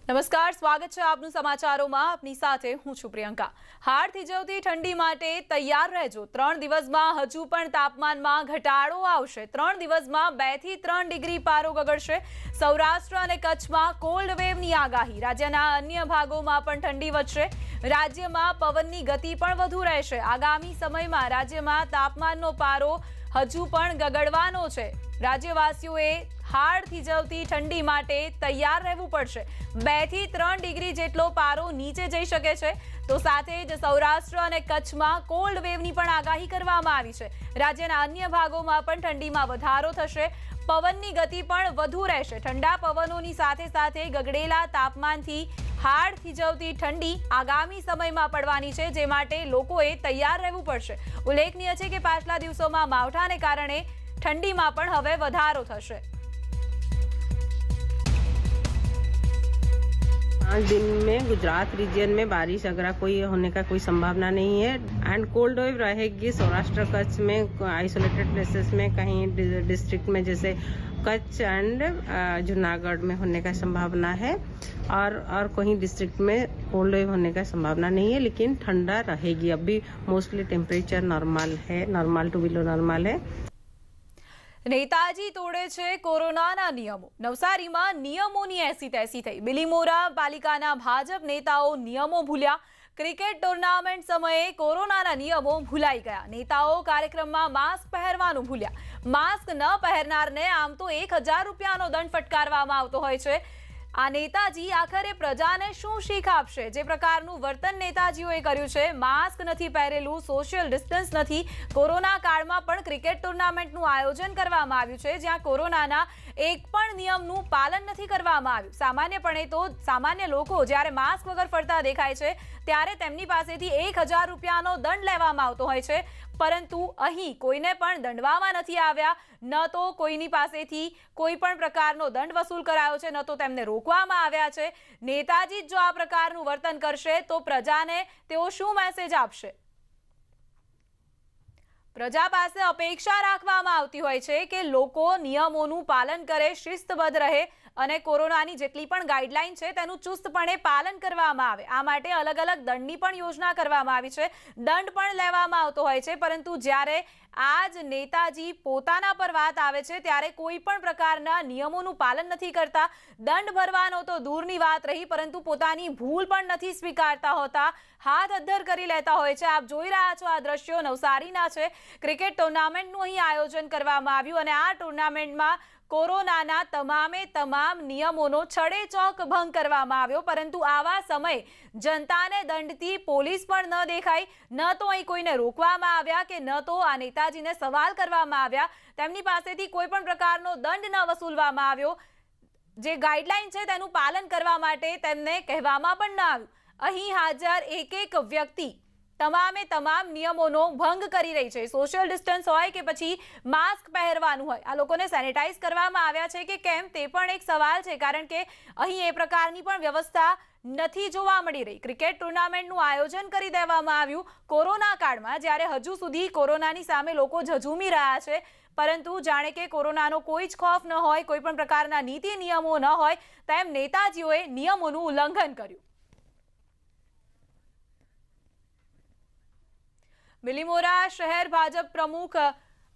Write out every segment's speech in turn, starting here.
નમસ્કાર, સ્વાગત છે આપનું સમાચારોમાં। આપની સાથે હું છું પ્રિયંકા। હાડ થીજવતી ઠંડી માટે તૈયાર રહેજો। 3 દિવસમાં હજુ પણ તાપમાનમાં ઘટાડો આવશે। 3 દિવસમાં 2 થી 3 ડિગ્રી પારો ગગડશે। સૌરાષ્ટ્ર અને કચ્છમાં કોલ્ડ વેવની આગાહી। રાજ્યના અન્ય ભાગોમાં પણ ઠંડી વધશે। રાજ્યમાં પવનની ગતિ પણ વધુ રહેશે। આગામી સમયમાં રાજ્યમાં તાપમાનનો પારો હજુ પણ ગગડવાનો છે। રાજ્યવાસીઓએ હાડ થીજવતી ઠંડી માટે તૈયાર રહેવું પડશે। 2 થી 3 ડિગ્રી જેટલો પારો નીચે જઈ શકે છે। તો સાથે જ સૌરાષ્ટ્ર અને કચ્છમાં કોલ્ડ વેવની પણ આગાહી કરવામાં આવી છે। રાજ્યના અન્ય ભાગોમાં પણ ઠંડીમાં વધારો થશે। પવનની ગતિ પણ વધુ રહેશે। ઠંડા પવનોની સાથે સાથે ગગડેલા તાપમાનથી હાડ થીજવતી ઠંડી આગામી સમયમાં પડવાની છે, જે માટે લોકોએ તૈયાર રહેવું પડશે। ઉલ્લેખનીય છે કે પાછલા દિવસોમાં માવઠાને કારણે ठंडी में हवे वधारो थशे। 5 दिन में गुजरात रीजन में बारिश अगर कोई होने का कोई संभावना नहीं है एंड कोल्ड वेव रहेगी। सौराष्ट्र कच्छ में आइसोलेटेड प्लेसेस में कहीं डिस्ट्रिक्ट में जैसे कच्छ एंड जूनागढ़ में होने का संभावना है और कहीं डिस्ट्रिक्ट में कोल्ड वेव होने का संभावना नहीं है, लेकिन ठंडा रहेगी। अभी मोस्टली टेम्परेचर नॉर्मल है, नॉर्मल टू बिलो नॉर्मल है। नेताजी तोड़े छे कोरोनाना नियमो। नवसारीमां नियमोनी ऐसी तैसी थई। बिलीमोरा पालिकाना भाजप नेताओ नियमो भूल्या। क्रिकेट टूर्नामेंट समये कोरोनाना नियमो भूलाई गया। नेताओ कार्यक्रममां मास्क पहेरवानुं भूल्या। मास्क न पहेरनारने आम तो 1000 रूपियानो दंड फटकारवामां आवतो होय छे। आ नेताजी आखरे प्रजाने शुं शीख आपशे? जे प्रकारनुं वर्तन नेताजीओए कर्युं छे, मास्क नथी पहेरेલું, सोशियल डिस्टन्स नथी। कोरोना काळमां पण क्रिकेट टूर्नामेंटनुं आयोजन करवामां આવ્યું છે, જ્યાં કોરોનાના એક પણ નિયમનું પાલન નથી કરવામાં આવ્યું। સામાન્યપણે તો સામાન્ય લોકો જ્યારે માસ્ક વગર ફરતા દેખાય છે ત્યારે તેમની પાસેથી 1000 રૂપિયાનો દંડ લેવામાં આવતો હોય છે, પરંતુ અહીં કોઈને પણ દંડવામાં નથી આવ્યા। ન તો કોઈની પાસેથી કોઈ પણ પ્રકારનો દંડ વસૂલ કરાયો છે, ન તો તેમને રોકવામાં આવ્યા છે। નેતાજી જો આ પ્રકારનું વર્તન કરશે તો પ્રજાને તેઓ શું મેસેજ આપશે? પ્રજા પાસે અપેક્ષા રાખવામાં આવતી હોય છે કે લોકો નિયમોનું પાલન કરે, શિસ્તબદ્ધ રહે અને કોરોનાની જેટલી પણ ગાઈડલાઈન છે તેનું ચુસ્તપણે પાલન કરવામાં આવે। આ માટે અલગ અલગ દંડની પણ યોજના કરવામાં આવી છે, દંડ પણ લેવામાં આવતો હોય છે, પરંતુ જ્યારે આજ નેતાજી પોતાના પર વાત આવે છે ત્યારે કોઈ પણ પ્રકારના નિયમોનું પાલન નથી કરતા। દંડ ભરવાનો તો દૂરની વાત રહી, પરંતુ પોતાની ભૂલ પણ નથી સ્વીકારતા હોતા, હાથ અદ્ધર કરી લેતા હોય છે। આપ જોઈ રહ્યા છો આ દ્રશ્યો નવસારીના છે। ક્રિકેટ ટુર્નામેન્ટનું અહીં આયોજન કરવામાં આવ્યું અને આ ટુર્નામેન્ટમાં કોરોનાના તમામ નિયમોનો છડેચોક ભંગ કરવામાં આવ્યો, પરંતુ આવા સમયે જનતાને દંડથી પોલીસ પણ ન દેખાઈ, ન તો અહીં કોઈને રોકવામાં આવ્યા કે ન તો આ નેતાજીને સવાલ કરવામાં આવ્યા। તેમની પાસેથી કોઈ પણ પ્રકારનો દંડ ન વસૂલવામાં આવ્યો। જે ગાઈડલાઈન છે તેનું પાલન કરવા માટે તેમને કહેવામાં પણ ન આવ્યું। અહીં હાજર એક વ્યક્તિ તમામ નિયમોનો ભંગ કરી રહી છે। સોશિયલ ડિસ્ટન્સ હોય કે પછી માસ્ક પહેરવાનું હોય, આ લોકોને સેનિટાઈઝ કરવામાં આવ્યા છે કે કેમ તે પણ એક સવાલ છે, કારણ કે અહીં એ પ્રકારની પણ વ્યવસ્થા નથી જોવા મળી રહી। ક્રિકેટ ટુર્નામેન્ટનું આયોજન કરી દેવામાં આવ્યું કોરોના કાળમાં, જ્યારે હજુ સુધી કોરોનાની સામે લોકો ઝઝૂમી રહ્યા છે, પરંતુ જાણે કે કોરોનાનો કોઈ જ ખોફ ન હોય, કોઈ પણ પ્રકારના નીતિ નિયમો ન હોય, તેમ નેતાજીઓએ નિયમોનું ઉલ્લંઘન કર્યું। બિલીમોરા શહેર ભાજપ પ્રમુખ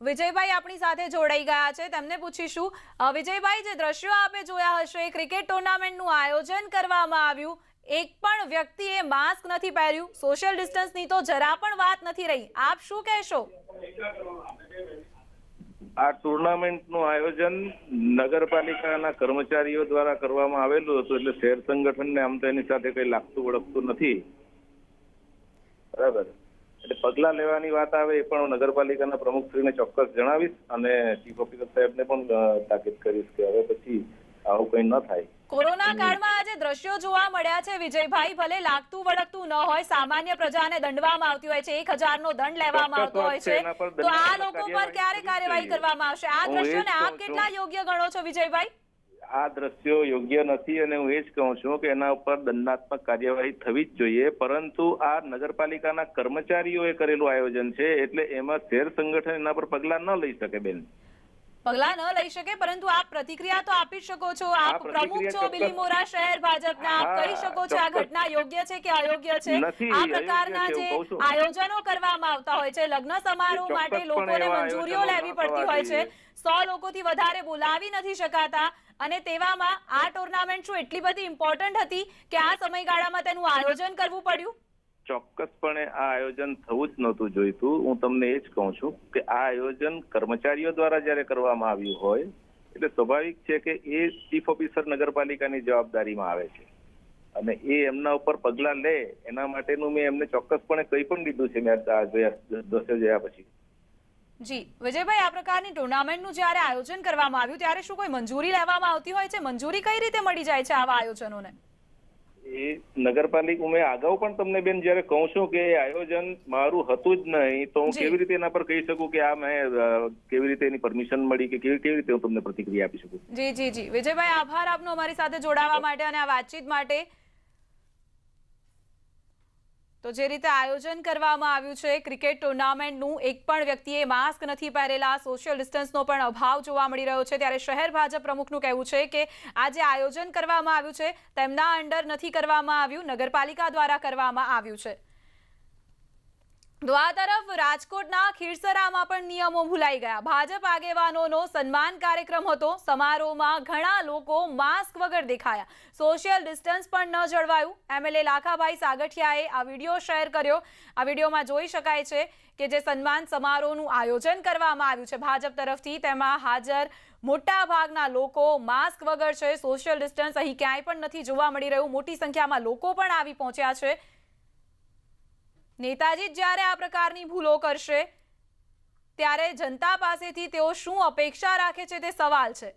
વિજયભાઈ આપણી સાથે જોડાઈ ગયા છે, તેમને પૂછીશું। વિજયભાઈ, જે દ્રશ્યો આપે જોયા હશે, ક્રિકેટ ટુર્નામેન્ટનું આયોજન કરવામાં આવ્યું, એક પણ વ્યક્તિએ માસ્ક નથી પહેર્યું, સોશિયલ ડિસ્ટન્સની તો જરા પણ વાત નથી રહી, આપ શું કહેશો? આ ટુર્નામેન્ટનું આયોજન નગરપાલિકાના કર્મચારીઓ દ્વારા કરવામાં આવેલું હતું, એટલે શહેર સંગઠનને આમ તો એની સાથે કઈ લાગતું વળગતું નથી, બરાબર। એટલે પગલા લેવાની વાત આવે એ પણ નગરપાલિકાના પ્રમુખશ્રીને ચોક્કસ જણાવીશ અને ચીફ ઓફિસર સાહેબને પણ તાકીદ કરીશ કે હવે પછી આવું કંઈ ન થાય। કોરોના કાળમાં આજે દ્રશ્યો જોવા મળ્યા છે વિજયભાઈ, ભલે લાગતું વળગતું ન હોય, સામાન્ય પ્રજાને દંડવામાં આવતી હોય છે, 1000નો દંડ લેવામાં આવતો હોય છે, તો આ લોકો પર ક્યારે કાર્યવાહી કરવામાં આવશે? આ દ્રશ્યોને આપ કેટલા યોગ્ય ગણો છો વિજયભાઈ? આ દ્રશ્યો યોગ્ય નથી અને હું એ જ કહું છું કે એના ઉપર દંડાત્મક કાર્યવાહી થવી જ જોઈએ, પરંતુ આ નગરપાલિકાના કર્મચારીઓએ કરેલું આયોજન છે, એટલે એમાં શહેર સંગઠન એના પર પગલા ન લઈ શકે બેન। પગલા ન લઈ શકે, પરંતુ આપ પ્રતિક્રિયા તો આપી શકો છો. આપ પ્રતિક્રિયા પ્રમુખ છો ચોક્કસ. બિલીમોરા શહેર ભાજપના, આપ હા, કહી શકો છો આ ચોક્કસ. ઘટના યોગ્ય છે કે અયોગ્ય છે. નથી, આ અયોગ્ય પ્રકારના છે, જે હું કહું છું. આયોજનો કરવામાં આવતા હોય છે, લગ્ન સમારોહ એ માટે ચોક્કસપણે લોકોને એવા મંજૂરીઓ આયોજનો લેવી ન પડતી થવા હોય છે. જોઈએ. 100 લોકોથી વધારે બોલાવી નથી શકાતા, અને તેવામાં આ ટુર્નામેન્ટ શું એટલી બધી ઇમ્પોર્ટન્ટ હતી કે આ સમયગાળામાં તેનું આયોજન કરવું પડ્યું? ચોક્કસપણે આ આયોજન થવું જ નહોતું જોઈતું. હું તમને એ જ કહું છું કે આ આયોજન કર્મચારીઓ દ્વારા જ્યારે કરવામાં આવ્યું હોય એટલે સ્વાભાવિક છે કે એ ચીફ ઓફિસર નગરપાલિકાની જવાબદારીમાં આવે છે, અને એ એમના ઉપર પગલા લે એના માટેનું મેં એમને ચોક્કસપણે કંઈ પણ કીધું છે. મેં આ દ્રશ્ય જોયા પછી. જી વિજયભાઈ, આ પ્રકારની ટુર્નામેન્ટનું જ્યારે આયોજન કરવામાં આવ્યું ત્યારે શું કોઈ મંજૂરી લેવામાં આવતી હોય છે? મંજૂરી કઈ રીતે મળી જાય છે આવા આયોજનોને? એ નગરપાલિકા, મેં અગાઉ પણ તમને બેન જયારે કહું છું કે એ આયોજન મારું હતું જ નહીં, તો હું જી. કેવી રીતે એના પર કહી શકું કે આ મેં કેવી રીતે એની પરમિશન મળી કે કેવી રીતે હું તમને પ્રતિક્રિયા આપી શકું? જી જી જી વિજયભાઈ, આભાર આપનો અમારી સાથે જોડાવા માટે અને આ વાતચીત માટે. તો જે રીતે આયોજન કરવામાં આવ્યું છે ક્રિકેટ ટુર્નામેન્ટનું, એક પણ વ્યક્તિએ માસ્ક નથી પહેરેલા, સોશિયલ ડિસ્ટન્સનો પણ અભાવ જોવા મળી રહ્યો છે. ત્યારે શહેર ભાજપ પ્રમુખનું કહેવું છે કે આ જે આયોજન કરવામાં આવ્યું છે તેમના અંડર નથી કરવામાં આવ્યું, નગરપાલિકા દ્વારા કરવામાં આવ્યું છે. તો આ તરફ રાજકોટના ખીરસરામાં પણ નિયમો ભૂલાઈ ગયા. ભાજપ આગેવાનોનો સન્માન કાર્યક્રમ હતો. સમારોહમાં ઘણા લોકો માસ્ક વગર દેખાયા, સોશિયલ ડિસ્ટન્સ પણ ન જળવાયું. એમએલએ લાખાભાઈ સાગઠિયાએ આ વિડીયો શેર કર્યો. આ વિડીયોમાં જોઈ શકાય છે કે જે સન્માન સમારોહનું આયોજન કરવામાં આવ્યું છે ભાજપ તરફથી, તેમાં હાજર મોટા ભાગના લોકો માસ્ક વગર છે. સોશિયલ ડિસ્ટન્સ અહીં ક્યાંય પણ નથી જોવા મળી રહ્યું. મોટી સંખ્યામાં લોકો પણ આવી પહોંચ્યા છે. નેતાજી જ્યારે આ પ્રકારની ભૂલો કરશે ત્યારે જનતા પાસેથી તેઓ શું અપેક્ષા રાખે છે તે સવાલ છે.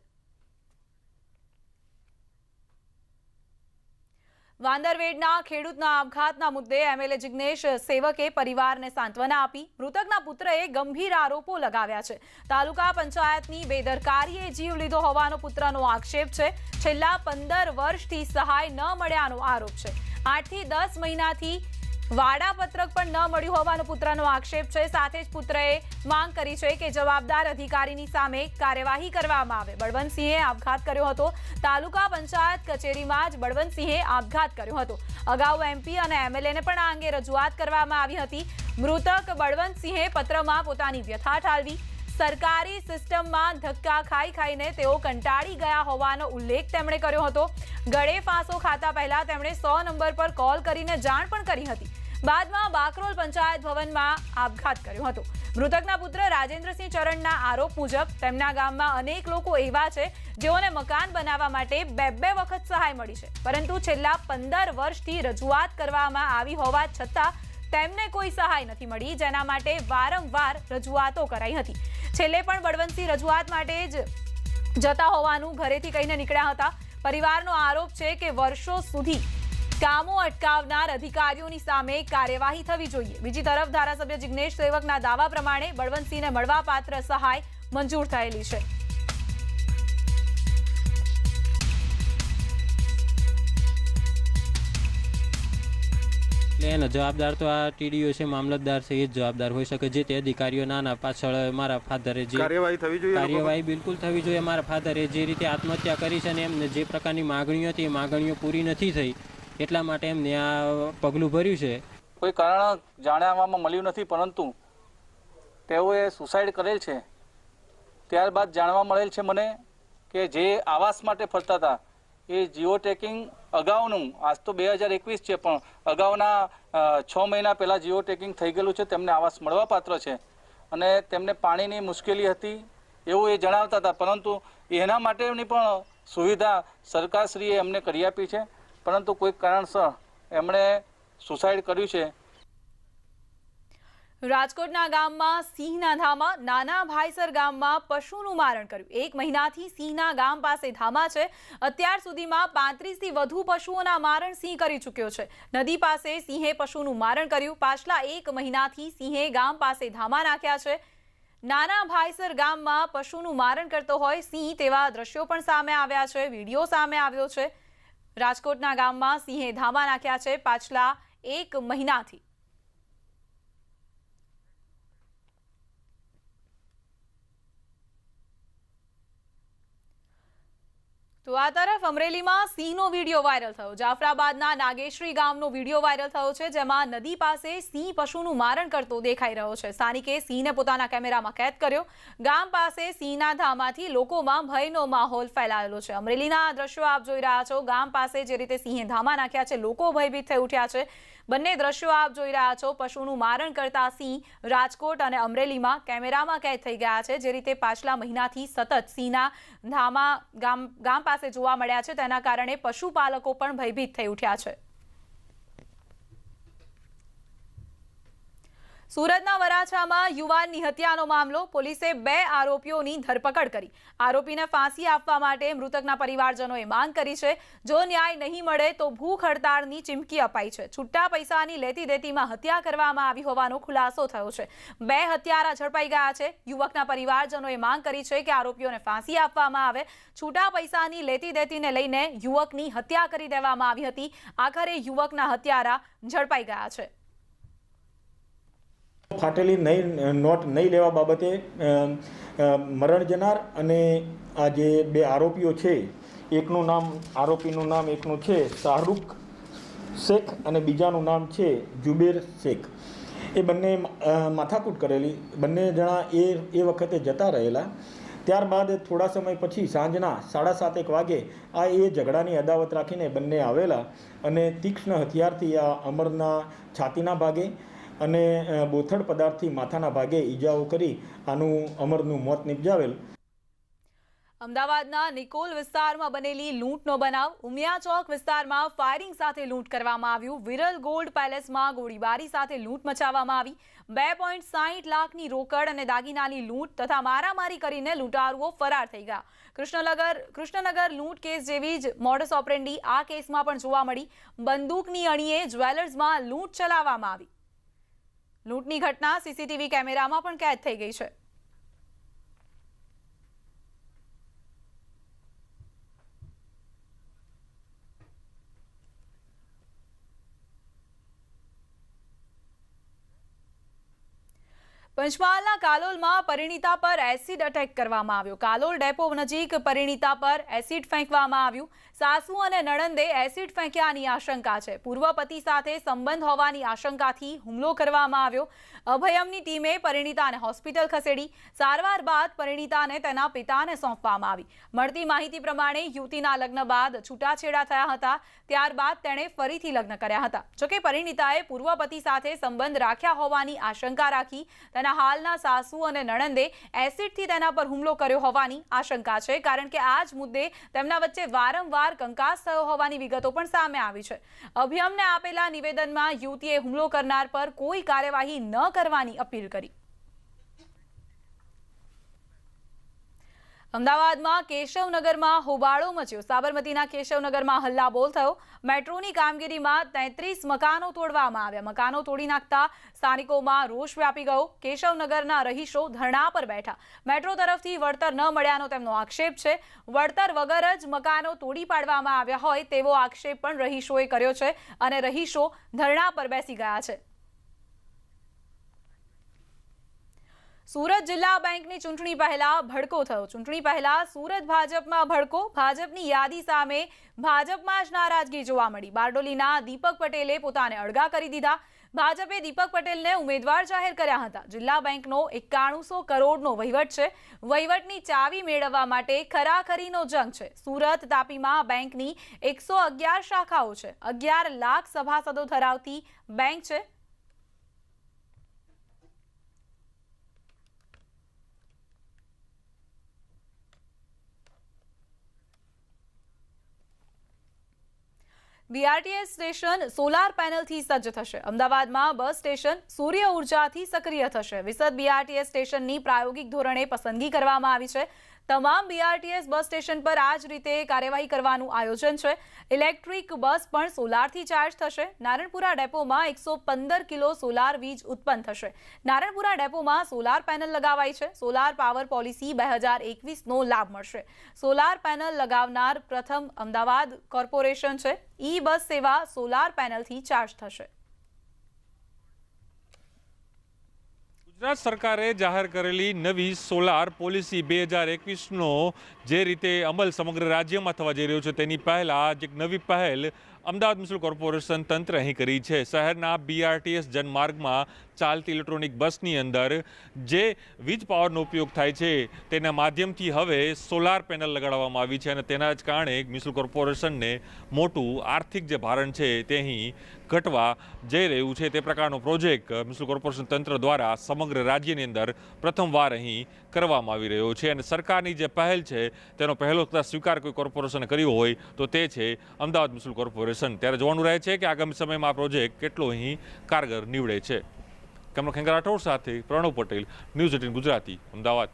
વાંદરવેડના ખેડૂતના આપઘાતના મુદ્દે એમએલએ જિગ્નેશ સેવકે પરિવારને સાંત્વના આપી. મૃતકના પુત્રએ ગંભીર આરોપો લગાવ્યા છે. તાલુકા પંચાયતની બેદરકારીએ જીવ લીધો હોવાનો પુત્રનો આક્ષેપ છે. છેલ્લા 15 વર્ષથી સહાય ન મળ્યાનો આરોપ છે. 8 થી 10 મહિનાથી વાડાપત્રક પણ ન મળ્યું હોવાનો પુત્રનો આક્ષેપ છે. સાથે જ પુત્રએ માંગ કરી છે કે જવાબદાર અધિકારીની સામે કાર્યવાહી કરવામાં આવે. બળવંતસિંહે આપઘાત કર્યો હતો. તાલુકા પંચાયત કચેરીમાં જ બળવંતસિંહે આપઘાત કર્યો હતો. અગાઉ એમપી અને એમએલએને પણ આ અંગે રજૂઆત કરવામાં આવી હતી. મૃતક બળવંતસિંહે પત્રમાં પોતાની વ્યથા ઠાલવી. સરકારી સિસ્ટમમાં ધક્કા ખાઈને તેઓ કંટાળી ગયા હોવાનો ઉલ્લેખ તેમણે કર્યો હતો. ગળે ફાંસો ખાતા પહેલા તેમણે 100 નંબર પર કોલ કરીને જાણ પણ કરી હતી. બાદમાં બાકરોલ પંચાયત ભવનમાં આપઘાત કર્યો હતો. મૃતકના પુત્ર રાજેન્દ્રસિંહ ચરણના આરોપ મુજબ તેમના ગામમાં અનેક લોકો એવા છે જેઓને મકાન બનાવવા માટે 2 વખત સહાય મળી છે, પરંતુ છેલ્લા 15 વર્ષથી રજૂઆત કરવામાં આવી હોવા છતાં તેમને કોઈ સહાય નથી મળી, જેના માટે વારંવાર રજૂઆતો કરાઈ હતી. છેલ્લે પણ બળવંતસિંહ રજૂઆત માટે જ જતા હોવાનું ઘરેથી કહીને નીકળ્યા હતા. પરિવારનો આરોપ છે કે વર્ષો સુધી કામો અટકાવનાર અધિકારીઓની સામે કાર્યવાહી થવી જોઈએ. બીજી તરફ ધારાસભ્ય જિગ્નેશ સેવકના દાવા પ્રમાણે બળવંતસિંહને મળવાપાત્ર સહાય મંજૂર થયેલી છે. એનો જવાબદાર તો આ ટીડીઓ છે, મામલતદાર છે, એ જ જવાબદાર હોઈ શકે. જે તે અધિકારીઓ નાના પાછળ મારા ફાધરે જે કાર્યવાહી થવી જોઈએ, કાર્યવાહી બિલકુલ થવી જોઈએ. મારા ફાધરે જે રીતે આત્મહત્યા કરી છે અને એમને જે પ્રકારની માગણીઓ હતી એ માગણીઓ પૂરી નથી થઈ, એટલા માટે એમને આ પગલું ભર્યું છે. કોઈ કારણ જાણવામાં મળ્યું નથી, પરંતુ તેઓએ સુસાઇડ કરેલ છે. ત્યારબાદ જાણવા મળેલ છે મને કે જે આવાસ માટે ફરતા હતા એ જીઓ ટેકિંગ અગાઉનું, આજ તો 2021 છે, પણ અગાઉના 6 મહિના પહેલાં જીઓ ટેકિંગ થઈ ગયેલું છે. તેમને આવાસ મળવાપાત્ર છે અને તેમને પાણીની મુશ્કેલી હતી એવું એ જણાવતા હતા, પરંતુ એના માટેની પણ સુવિધા સરકારશ્રીએ એમને કરી આપી છે, પરંતુ કોઈ કારણસર એમણે સુસાઇડ કર્યું છે. રાજકોટના ગામમાં સિંહના ધામા. નાના ભાઈસર ગામમાં પશુનું મારણ કર્યું. 1 મહિનાથી સિંહના ગામ પાસે ધામા છે. અત્યાર સુધીમાં 35 થી વધુ પશુઓના મારણ સિંહ કરી ચૂક્યો છે. નદી પાસે સિંહે પશુનું મારણ કર્યું. પાછલા 1 મહિનાથી સિંહે ગામ પાસે ધામા નાખ્યા છે. નાના ભાઈસર ગામમાં પશુનું મારણ કરતો હોય સિંહ તેવા દ્રશ્યો પણ સામે આવ્યા છે. વિડીયો સામે આવ્યો છે. રાજકોટના ગામમાં સિંહે ધામા નાખ્યા છે પાછલા 1 મહિનાથી. તો આ તરફ અમરેલીમાં સિંહનો વિડીયો વાયરલ થયો. જાફરાબાદના નાગેશ્રી ગામનો વિડીયો વાયરલ થયો છે, જેમાં નદી પાસે સિંહ પશુનું મારણ કરતો દેખાઈ રહ્યો છે. સ્થાનિકે સિંહને પોતાના કેમેરામાં કેદ કર્યો. ગામ પાસે સિંહના ધામાથી લોકોમાં ભયનો માહોલ ફેલાયેલો છે. અમરેલીના દ્રશ્યો આપ જોઈ રહ્યા છો. ગામ પાસે જે રીતે સિંહે ધામા નાખ્યા છે, લોકો ભયભીત થઈ ઉઠ્યા છે. બંને દ્રશ્યો આપ જોઈ રહ્યા છો. પશુનું મારણ કરતા સિંહ રાજકોટ અને અમરેલીમાં કેમેરામાં કેદ થઈ ગયા છે. જે રીતે પાછલા મહિનાથી સતત સિંહના ધામા ગામ પાસે જોવા મળ્યા છે, તેના કારણે પશુપાલકો પણ ભયભીત થઈ ઉઠ્યા છે. સુરતના વરાછામાં યુવાનની હત્યાનો મામલો. પોલીસે 2 આરોપીઓની ધરપકડ કરી. આરોપીને ફાંસી આપવા માટે મૃતકના પરિવારજનોએ માંગ કરી છે. જો ન્યાય નહીં મળે તો ભૂખ હડતાળની ચીમકી અપાઈ છે. છૂટા પૈસાની લેતી દેતીમાં હત્યા કરવામાં આવી હોવાનો ખુલાસો થયો છે. 2 હત્યારા ઝડપાઈ ગયા છે. યુવકના પરિવારજનોએ માંગ કરી છે કે આરોપીઓને ફાંસી આપવામાં આવે. છૂટા પૈસાની લેતી દેતીને લઈને યુવકની હત્યા કરી દેવામાં આવી હતી. આખરે યુવકના હત્યારા ઝડપાઈ ગયા છે. ફાટેલી નોટ નહીં લેવા બાબતે મરણ જનાર અને આ જે 2 આરોપીઓ છે, આરોપીનું નામ એકનું છે શાહરૂખ શેખ અને બીજાનું નામ છે જુબેર શેખ. એ બંને માથાકૂટ કરેલી. બંને જણા એ વખતે જતા રહેલા. ત્યારબાદ થોડા સમય પછી સાંજના 7:30 વાગે એ ઝઘડાની અદાવત રાખીને બંને આવેલા અને તીક્ષ્ણ હથિયારથી આ અમરના છાતીના ભાગે અને બોથડ પદાર્થથી માથાના ભાગે ઈજાઓ કરી આનું અમરનું મોત નિપજાવેલ. અમદાવાદના નિકોલ વિસ્તારમાં બનેલી લૂંટનો બનાવ. ઉમિયા ચોક વિસ્તારમાં ફાયરિંગ સાથે લૂંટ કરવામાં આવ્યું. વિરલ ગોલ્ડ પેલેસમાં ગોળીબારી સાથે લૂંટ મચાવવામાં આવી. 2.60 લાખની રોકડ અને દાગીનાની લૂંટ તથા મારામારી કરીને લૂંટારુઓ ફરાર થઈ ગયા. કૃષ્ણનગર લૂંટ કેસ જેવી જ મોડસ ઓપરેન્ડી આ કેસમાં પણ જોવા મળી. બંદૂકની અણીએ જ્વેલર્સમાં લૂંટ ચલાવવામાં આવી. લૂંટની ઘટના સીસીટીવી કેમેરામાં પણ કેદ થઈ ગઈ છે. પંચમહાલના કાલોલમાં પરિણીતા પર એસિડ અટેક કરવામાં આવ્યો. કાલોલ ડેપો નજીક પરિણીતા પર એસિડ ફેંકવામાં આવ્યું. સાસુ અને નણંદે એસિડ ફેંક્યાની આશંકા છે. પૂર્વ પતિ સાથે સંબંધ હોવાની આશંકાથી હુમલો કરવામાં આવ્યો. અભયમની ટીમે પરિણીતાને હોસ્પિટલ ખસેડી. સારવાર બાદ પરિણીતાને તેના પિતાને સોંપવામાં આવી. મળતી માહિતી પ્રમાણે યુવતીના લગ્ન બાદ છૂટાછેડા થયા હતા. ત્યારબાદ તેણે ફરીથી લગ્ન કર્યા હતા. જોકે પરિણીતાએ પૂર્વ પતિ સાથે સંબંધ રાખ્યા હોવાની આશંકા રાખી તેના હાલના સાસુ અને નણંદે એસિડથી તેના પર હુમલો કર્યો હોવાની આશંકા છે. કારણ કે આ જ મુદ્દે તેમના વચ્ચે વારંવાર કંકાસ થયો હોવાની વિગતો પણ સામે આવી છે. અભયમને આપેલા નિવેદનમાં યુવતીએ હુમલો કરનાર પર કોઈ કાર્યવાહી ન કરવાની અપીલ કરી. અમદાવાદમાં કેશવનગરમાં હોબાળો મચ્યો. સાબરમતીના કેશવનગરમાં હલ્લાબોલ થયો. મેટ્રોની કામગીરીમાં 33 મકાનો તોડવામાં આવ્યા. મકાનો તોડી નાખતા સ્થાનિકોમાં રોષ વ્યાપી ગયો. કેશવનગરના રહીશો ધરણા પર બેઠા. મેટ્રો તરફથી વળતર ન મળ્યાનો તેમનો આક્ષેપ છે. વળતર વગર જ મકાનો તોડી પાડવામાં આવ્યા હોય તેવો આક્ષેપ પણ રહીશોએ કર્યો છે અને રહીશો ધરણા પર બેસી ગયા છે. સુરત જિલ્લા બેંકની ચૂંટણી પહેલા ભડકો થયો. ચૂંટણી પહેલા સુરત ભાજપમાં ભડકો. ભાજપની યાદી સામે ભાજપમાં જ નારાજગી જોવા મળી. બારડોલીના દીપક પટેલે પોતાને અળગા કરી દીધા. ભાજપે દીપક પટેલને ઉમેદવાર જાહેર કર્યા હતા. જિલ્લા બેંકનો 9100 કરોડનો વહીવટ છે. વહીવટની ચાવી મેળવવા માટે ખરાખરીનો જંગ છે. સુરત તાપીમાં બેંકની 111 શાખાઓ છે. 11 લાખ સભાસદો ધરાવતી બેંક છે. બીઆરટીએસ સ્ટેશન સોલાર પેનલથી સજ્જ થશે. અમદાવાદમાં બસ સ્ટેશન સૂર્ય ઉર્જાથી સક્રિય થશે. વિસદ બીઆરટીએસ સ્ટેશનની પ્રાયોગિક ધોરણે પસંદગી કરવામાં આવી છે. તમામ બીઆરટીએસ બસ સ્ટેશન પર આ જ રીતે કાર્યવાહી કરવાનું આયોજન છે. ઇલેક્ટ્રિક બસ પણ સોલારથી ચાર્જ થશે. નારણપુરા ડેપોમાં 115 કિલો સોલાર વીજ ઉત્પન્ન થશે. નારણપુરા ડેપોમાં સોલાર પેનલ લગાવાઈ છે. સોલાર પાવર પોલિસી 2021નો લાભ મળશે. સોલાર પેનલ લગાવનાર પ્રથમ અમદાવાદ કોર્પોરેશન છે. ઈ બસ સેવા સોલાર પેનલથી ચાર્જ થશે. ગુજરાત સરકારે જાહેર કરેલી નવી સોલાર પોલિસી 2021નો જે રીતે અમલ સમગ્ર રાજ્યમાં થવા જઈ રહ્યો છે તેની પહેલાં જ એક નવી પહેલ અમદાવાદ મ્યુનિસિપલ કોર્પોરેશન તંત્ર અહીં કરી છે. શહેરના BRTS જનમાર્ગમાં ચાલતી ઇલેક્ટ્રોનિક બસની અંદર જે વીજ પાવરનો ઉપયોગ થાય છે તેના માધ્યમથી હવે સોલાર પેનલ લગાડવામાં આવી છે અને તેના જ કારણે મ્યુનિસિપલ કોર્પોરેશનને મોટું આર્થિક જે ભારણ છે તે અહીં ઘટવા જઈ રહ્યું છે. તે પ્રકારનો પ્રોજેક્ટ મ્યુનિસિપલ કોર્પોરેશન તંત્ર દ્વારા સમગ્ર રાજ્યની અંદર પ્રથમવાર અહીં કરવામાં આવી રહ્યો છે અને સરકારની જે પહેલ છે તેનો પહેલો સ્વીકાર કોઈ કોર્પોરેશને કર્યો હોય તો તે છે અમદાવાદ મ્યુનિસિપલ કોર્પોરેશન. ત્યારે જોવાનું રહે છે કે આગામી સમયમાં આ પ્રોજેક્ટ કેટલો અહીં કારગર નીવડે છે. કેમનો ખેંગા રાઠોડ સાથે Pranav Patel, news 18 Gujarati, Ahmedabad.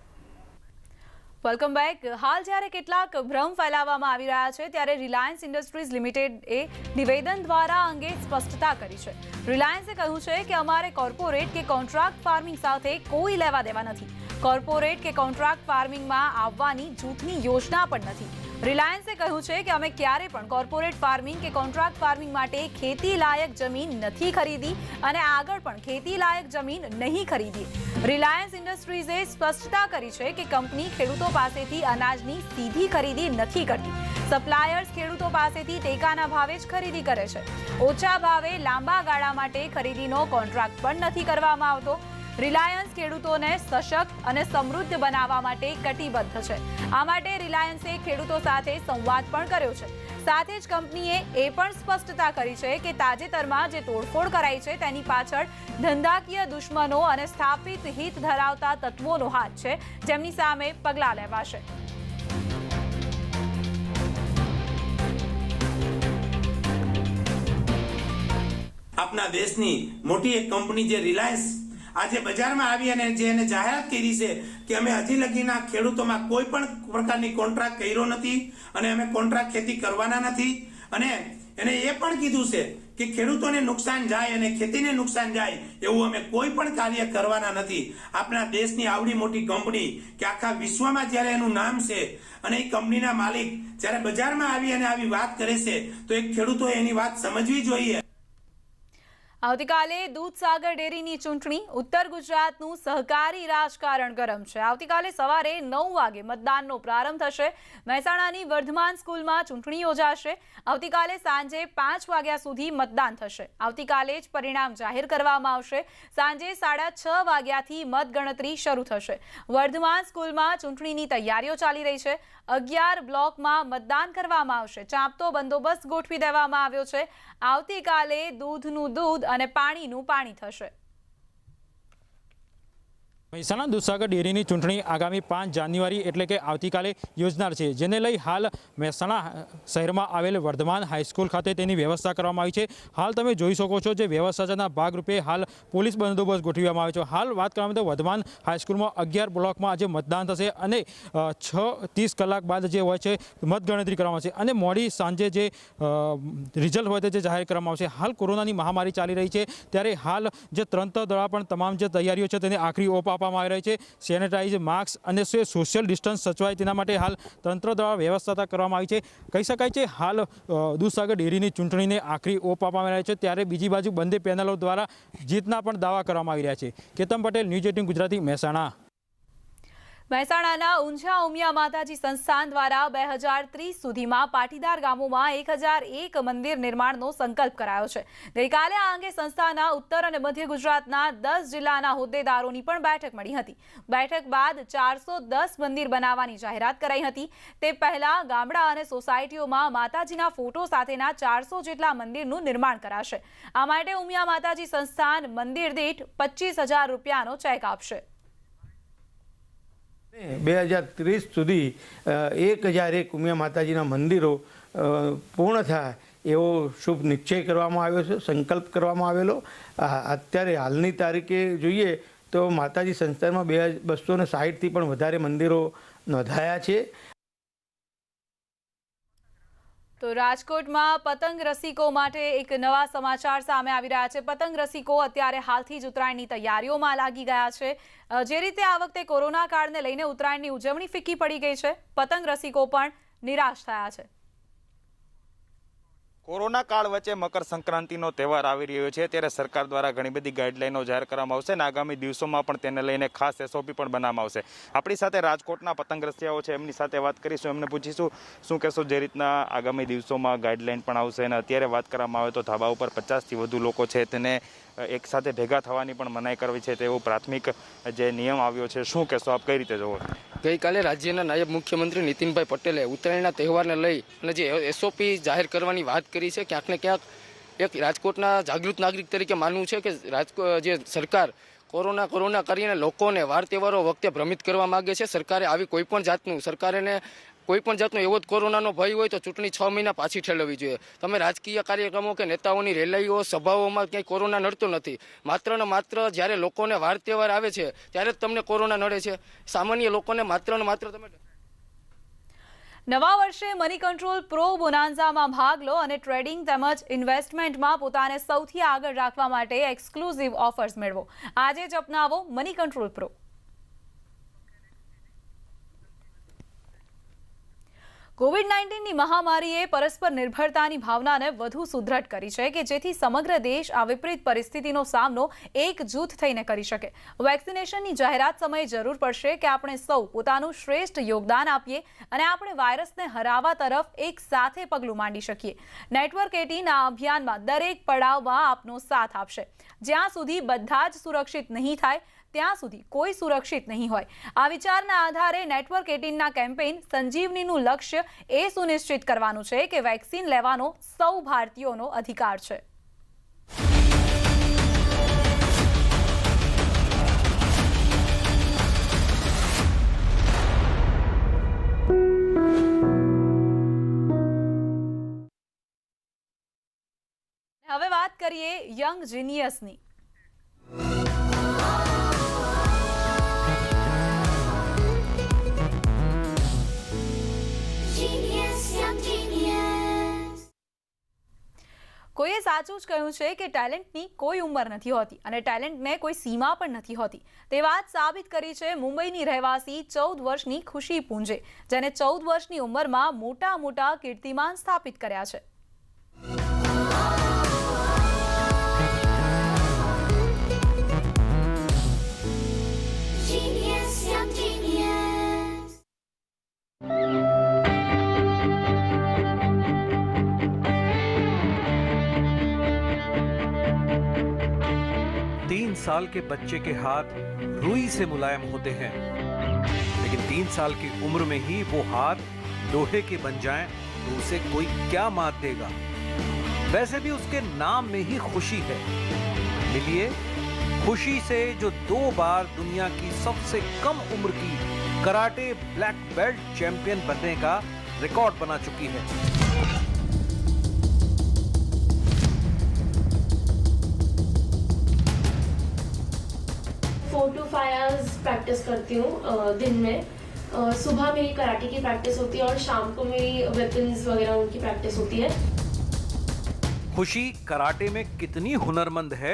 Welcome back. હાલ જ્યારે કેટલાક ભ્રમ ફેલાવવામાં આવી રહ્યા છે ત્યારે રિલાયન્સ ઇન્ડસ્ટ્રીઝ લિમિટેડે નિવેદન દ્વારા અંગે સ્પષ્ટતા કરી છે. રિલાયન્સે કહ્યું છે કે અમારે કોર્પોરેટ કે કોન્ટ્રાક્ટ ફાર્મિંગ સાથે કોઈ લેવા દેવા નથી. કોર્પોરેટ કે કોન્ટ્રાક્ટ ફાર્મિંગમાં આવવાની જૂથની યોજના પણ નથી. રિલાયન્સે કહ્યું છે કે અમે ક્યારે પણ કોર્પોરેટ ફાર્મિંગ કે કોન્ટ્રાક્ટ ફાર્મિંગ માટે ખેતી લાયક જમીન નથી ખરીદી અને આગળ પણ ખેતી લાયક જમીન નહીં ખરીદી. રિલાયન્સ ઇન્ડસ્ટ્રીઝે સ્પષ્ટતા કરી છે કે કંપની ખેડૂતો પાસેથી અનાજની સીધી ખરીદી નથી કરતી. સપ્લાયર્સ ખેડૂતો પાસેથી ટેકાના ભાવે જ ખરીદી કરે છે. ઓછા ભાવે લાંબા ગાળા માટે ખરીદીનો કોન્ટ્રાક્ટ પણ નથી કરવામાં આવતો. રિલાયન્સ ખેડૂતોને સશક્ત અને સમૃદ્ધ બનાવવા માટે કટિબદ્ધ છે. આ માટે રિલાયન્સે ખેડૂતો સાથે સંવાદ પણ કર્યો છે. સાથે જ કંપનીએ એ પણ સ્પષ્ટતા કરી છે કે તાજેતરમાં જે તોડફોડ કરાઈ છે તેની પાછળ ધંધાકીય દુશ્મનો અને સ્થાપિત હિત ધરાવતા તત્વોનો હાથ છે, જેમની સામે પગલાં લેવાશે. આપણા દેશની મોટી એક કંપની જે રિલાયન્સ આજે બજારમાં આવી અને જે એને જાહેરાત કરી છે કે અમે હજી લગીના ખેડૂતોમાં કોઈ પણ પ્રકારની કોન્ટ્રાક્ટ કર્યો નથી અને અમે કોન્ટ્રાક્ટ ખેતી કરવાના નથી અને એને એ પણ કીધું છે કે ખેડૂતોને નુકસાન જાય અને ખેતીને નુકસાન જાય એવું અમે કોઈ પણ કાર્ય કરવાના નથી. આપણા દેશની આવડી મોટી કંપની કે આખા વિશ્વમાં જ્યારે એનું નામ છે અને એ કંપનીના માલિક જ્યારે બજારમાં આવી અને આવી વાત કરે છે તો એક ખેડૂતોએ એની વાત સમજવી જોઈએ. આવતીકાલે દૂધસાગર ડેરીની ચૂંટણી. ઉત્તર ગુજરાતનું સહકારી રાજકારણ ગરમ છે. આવતીકાલે સવારે 9 વાગે મતદાનનો પ્રારંભ થશે. મહેસાણાની વર્ધમાન સ્કૂલમાં ચૂંટણી યોજાશે. આવતીકાલે સાંજે 5 વાગ્યા સુધી મતદાન થશે. આવતીકાલે જ પરિણામ જાહેર કરવામાં આવશે. સાંજે 6:30 વાગ્યાથી મતગણતરી શરૂ થશે. વર્ધમાન સ્કૂલમાં ચૂંટણીની તૈયારીઓ ચાલી રહી છે. 11 બ્લોકમાં મતદાન કરવામાં આવશે. ચાંપતો બંદોબસ્ત ગોઠવી દેવામાં આવ્યો છે. આવતીકાલે દૂધનું દૂધ અને પાણીનું પાણી થશે. મહેસાણા દૂધસાગર ડેરીની ચૂંટણી આગામી 5 જાન્યુઆરી એટલે કે આવતીકાલે યોજનાર છે, જેને લઈ હાલ મહેસાણા શહેરમાં આવેલ વર્ધમાન હાઈસ્કૂલ ખાતે તેની વ્યવસ્થા કરવામાં આવી છે. હાલ તમે જોઈ શકો છો જે વ્યવસ્થાના ભાગરૂપે હાલ પોલીસ બંદોબસ્ત ગોઠવવામાં આવ્યો છે. હાલ વાત કરવામાં તો વર્ધમાન હાઈસ્કૂલમાં 11 બ્લોકમાં આજે મતદાન થશે અને 6:30 કલાક બાદ જે હોય છે મતગણતરી કરવામાં આવશે અને મોડી સાંજે જે રિઝલ્ટ હોય તે જાહેર કરવામાં આવશે. હાલ કોરોનાની મહામારી ચાલી રહી છે ત્યારે હાલ જે તંત્ર દ્વારા પણ તમામ જે તૈયારીઓ છે તેને આખરી ઓપ આપવામાં આવી રહી છે. સેનેટાઇઝ, માસ્ક અને સોશિયલ ડિસ્ટન્સ સચવાય તેના માટે હાલ તંત્ર દ્વારા વ્યવસ્થા કરવામાં આવી છે. કહી શકાય છે હાલ દૂધસાગર ડેરીની ચૂંટણીને આખરી ઓપ આપવામાં આવી રહ્યા છે ત્યારે બીજી બાજુ બંને પેનલો દ્વારા જીતના પણ દાવા કરવામાં આવી રહ્યા છે. કેતન પટેલ, ન્યૂઝ 18 ગુજરાતી, મહેસાણા. મહેસાણાના ઊંઝા ઉમિયા માતાજી સંસ્થાન દ્વારા 2030 સુધીમાં પાટીદાર ગામોમાં 1001 મંદિર નિર્માણનો સંકલ્પ કરાયો છે. ગઈકાલે આ અંગે સંસ્થાના ઉત્તર અને મધ્ય ગુજરાતના 10 જિલ્લાના હોદ્દેદારોની પણ બેઠક મળી હતી. બેઠક બાદ 410 મંદિર બનાવવાની જાહેરાત કરાઈ હતી. તે પહેલા ગામડા અને સોસાયટીઓમાં માતાજીના ફોટો સાથેના 400 જેટલા મંદિરનું નિર્માણ કરાશે. આ માટે ઉમિયા માતાજી સંસ્થાન મંદિર દીઠ 25,000 રૂપિયાનો ચેક આપશે. 2030 સુધી 1001 ઉમિયા માતાજીના મંદિરો પૂર્ણ થાય એવો શુભ નિશ્ચય કરવામાં આવ્યો છે, સંકલ્પ કરવામાં આવેલો. અત્યારે હાલની તારીખે જોઈએ તો માતાજી સંસ્થાનમાં 260થી પણ વધારે મંદિરો નોંધાયા છે. તો રાજકોટમાં પતંગ રસિકો માટે એક નવા સમાચાર સામે આવી રહ્યા છે. પતંગ રસિકો અત્યારે હાલથી જ ઉત્તરાયણની તૈયારીઓમાં લાગી ગયા છે. જે રીતે આ વખતે કોરોના કાળને લઈને ઉત્તરાયણની ઉજવણી ફીકી પડી ગઈ છે, પતંગ રસિકો પણ નિરાશ થયા છે. કોરોના કાળ વચ્ચે મકર સંક્રાંતિનો તહેવાર આવી રહ્યો છે ત્યારે સરકાર દ્વારા ઘણી બધી ગાઈડલાઈનો જાહેર કરવામાં આવશે અને આગામી દિવસોમાં પણ તેને લઈને ખાસ એસઓપી પણ બનાવવામાં આવશે। આપણી સાથે રાજકોટના પતંગ રસિયાઓ છે, એમની સાથે વાત કરીશું, એમને પૂછીશું શું કહેશો જે રીતના આગામી દિવસોમાં ગાઈડલાઈન પણ આવશે અને અત્યારે વાત કરવામાં આવે તો ધાબા ઉપર 50થી વધુ લોકો છે તેને એક સાથે ભેગા થવાની પણ મનાઈ કરવી છે તેવો પ્રાથમિક જે નિયમ આવ્યો છે, શું કહેશો આપ, કઈ રીતે જોવો? ગઈકાલે રાજ્યના નાયબ મુખ્યમંત્રી નીતિનભાઈ પટેલે ઉત્તરાયણના તહેવારને લઈ અને જે એસઓપી જાહેર કરવાની વાત કરી છે, ક્યાંક ને ક્યાંક એક રાજકોટના જાગૃત નાગરિક તરીકે માનવું છે કે જે સરકાર કોરોના કરીને લોકોને વાર તહેવારો વખતે ભ્રમિત કરવા માગે છે। સરકારે આવી કોઈપણ જાતનો એવો જ કોરોનાનો ભય હોય તો ચૂંટણી 6 મહિના પાછી ઠેલવવી જોઈએ। તમે રાજકીય કાર્યક્રમો કે નેતાઓની રેલીઓ સભાઓમાં ક્યાંય કોરોના નડતો નથી, માત્ર ને માત્ર જ્યારે લોકોને વાર તહેવાર આવે છે ત્યારે જ તમને કોરોના નડે છે। સામાન્ય લોકોને માત્ર ને માત્ર તમે નવા વર્ષે મની કંટ્રોલ પ્રો બોનાન્ઝામાં ભાગ લો અને ટ્રેડિંગ તેમજ ઇન્વેસ્ટમેન્ટમાં પોતાને સૌથી આગળ રાખવા માટે એક્સક્લુઝિવ ઓફર્સ મેળવો। આજે જ અપનાવો મની કંટ્રોલ પ્રો। કોવિડ-19ની મહામારીએ પરસ્પર નિર્ભરતાની ભાવનાને વધુ સુદૃઢ કરી છે કે જેથી સમગ્ર દેશ આ વિપરીત પરિસ્થિતિનો સામનો એકજૂથ થઈને કરી શકે। વેક્સિનેશનની જાહેરાત સમયે જરૂર પડશે કે આપણે સૌ પોતાનું શ્રેષ્ઠ યોગદાન આપીએ અને આપણે વાયરસને હરાવવા તરફ એક સાથે પગલું માંડી શકીએ। નેટવર્ક 18 આ અભિયાનમાં દરેક પડાવમાં આપનો સાથ આપશે। જ્યાં સુધી બધા જ સુરક્ષિત નહીં થાય ત્યાં સુધી કોઈ સુરક્ષિત નહીં હોય। આ વિચારના આધારે નેટવર્ક 18ના કેમ્પેઇન સંજીવનીનું લક્ષ્ય એ સુનિશ્ચિત કરવાનું છે કે વેક્સિન લેવાનો સૌ ભારતીયોનો અધિકાર છે। હવે વાત કરીએ યંગ જીનિયસની। કોઈએ સાચું જ કહ્યું છે કે ટેલેન્ટની કોઈ ઉંમર નથી હોતી અને ટેલેન્ટને કોઈ સીમા પણ નથી હોતી। તે વાત સાબિત કરી છે મુંબઈની રહેવાસી 14 વર્ષની ખુશી પુંજે, જેને 14 વર્ષની ઉંમરમાં મોટા કીર્તિમાન સ્થાપિત કર્યા છે। साल के बच्चे के हाथ रुई से मुलायम होते हैं, लेकिन 3 साल की उम्र में ही वो हाथ लोहे के बन जाएं तो उसे कोई क्या मात देगा। वैसे भी उसके नाम में ही खुशी है। मिलिए खुशी से जो 2 बार दुनिया की सबसे कम उम्र की कराटे ब्लैक बेल्ट चैंपियन बनने का रिकॉर्ड बना चुकी है। 4 to 5 आवर्स प्रैक्टिस करती हूँ दिन में। सुबह मेरी कराटे की प्रैक्टिस होती है और शाम को मेरी वेपन्स वगैरह उनकी प्रैक्टिस होती है। खुशी कराटे में कितनी हुनरमंद है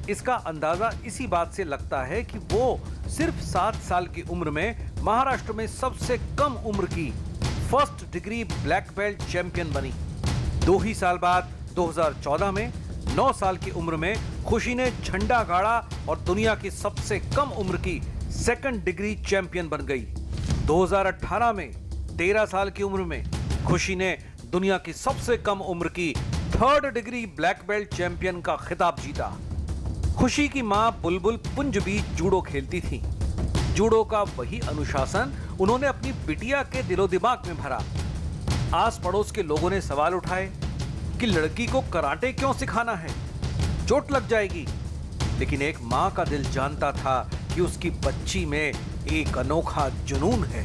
इसका अंदाजा इसी बात से लगता है कि वो सिर्फ 7 साल की उम्र में महाराष्ट्र में सबसे कम उम्र की first degree black belt champion बनी। 2 ही साल बाद 2014 में 9 साल की उम्र में खुशी ने झंडा गाड़ा और दुनिया की सबसे कम उम्र की सेकंड डिग्री चैंपियन बन गई। 2018 में 13 साल की उम्र में खुशी ने दुनिया की सबसे कम उम्र की third degree black belt champion का खिताब जीता। खुशी की मां बुलबुल पुंज भी जूडो खेलती थी। जूडो का वही अनुशासन उन्होंने अपनी बिटिया के दिलो दिमाग में भरा। आस पड़ोस के लोगों ने सवाल उठाए कि लड़की को कराटे क्यों सिखाना है, चोट लग जाएगी। लेकिन एक मां का दिल जानता था कि उसकी बच्ची में एक अनोखा जुनून है।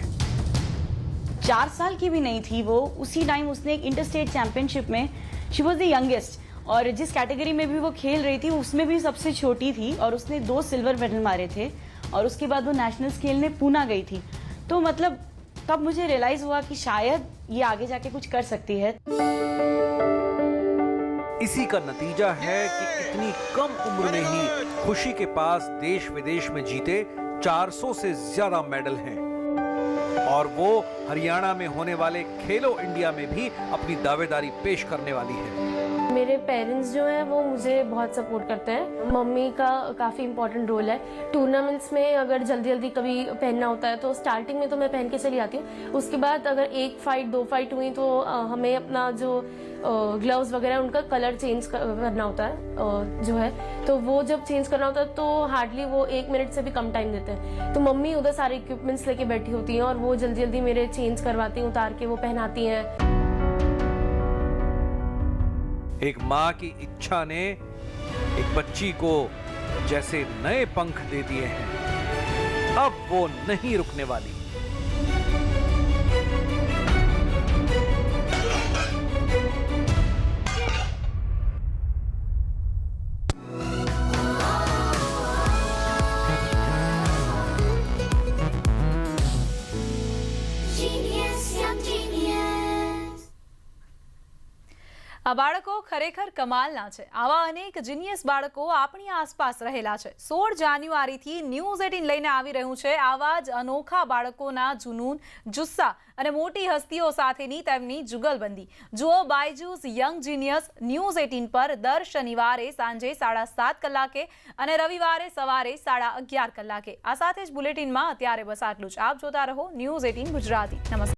4 साल की भी नहीं थी वो, उसी टाइम उसने एक इंटरस्टेट चैंपियनशिप में शी वॉज द यंगेस्ट और जिस कैटेगरी में भी वो खेल रही थी उसमें भी सबसे छोटी थी और उसने 2 सिल्वर मेडल मारे थे और उसके बाद वो नेशनल स्केल में पूना गई थी। तो मतलब तब मुझे रियलाइज हुआ कि शायद ये आगे जाके कुछ कर सकती है। इसी का नतीजा है कि इतनी कम उम्र में ही खुशी के पास देश विदेश में जीते 400 से ज्यादा मेडल हैं और वो हरियाणा में होने वाले खेलो इंडिया में भी अपनी दावेदारी पेश करने वाली है। मेरे पेरेंट्स जो हैं वो मुझे बहुत सपोर्ट करते हैं। मम्मी का काफ़ी इम्पोर्टेंट रोल है। टूर्नामेंट्स में अगर जल्दी जल्दी कभी पहनना होता है तो स्टार्टिंग में तो मैं पहन के चली आती हूँ। उसके बाद अगर 1 फाइट 2 फाइट हुई तो हमें अपना जो ग्लव्स वगैरह उनका कलर चेंज करना होता है जो है, तो वो जब चेंज करना होता है तो हार्डली वो 1 मिनट से भी कम टाइम देते हैं। तो मम्मी उधर सारे इक्विपमेंट्स लेके बैठी होती हैं और वो जल्दी जल्दी मेरे चेंज करवाती हैं, उतार के वो पहनाती हैं। एक माँ की इच्छा ने एक बच्ची को जैसे नए पंख दे दिए हैं, अब वो नहीं रुकने वाली। આ બાળકો ખરેખર કમાલના છે। આવા અનેક જીનિયસ બાળકો આપણી આસપાસ રહેલા છે। 16 જાન્યુઆરીથી ન્યૂઝ 18 લઈને આવી રહ્યું છે આવા જ અનોખા બાળકોના જુનૂન, જુસ્સા અને મોટી હસ્તીઓ સાથેની તેમની જુગલબંધી। જુઓ બાયજૂસ યંગ જીનિયસ ન્યૂઝ 18 પર દર શનિવારે સાંજે 7:30 કલાકે અને રવિવારે સવારે 11:30 કલાકે। આ સાથે જ બુલેટિનમાં અત્યારે બસ આટલું જ। આપ જોતા રહો ન્યૂઝ 18 ગુજરાતી। નમસ્કાર।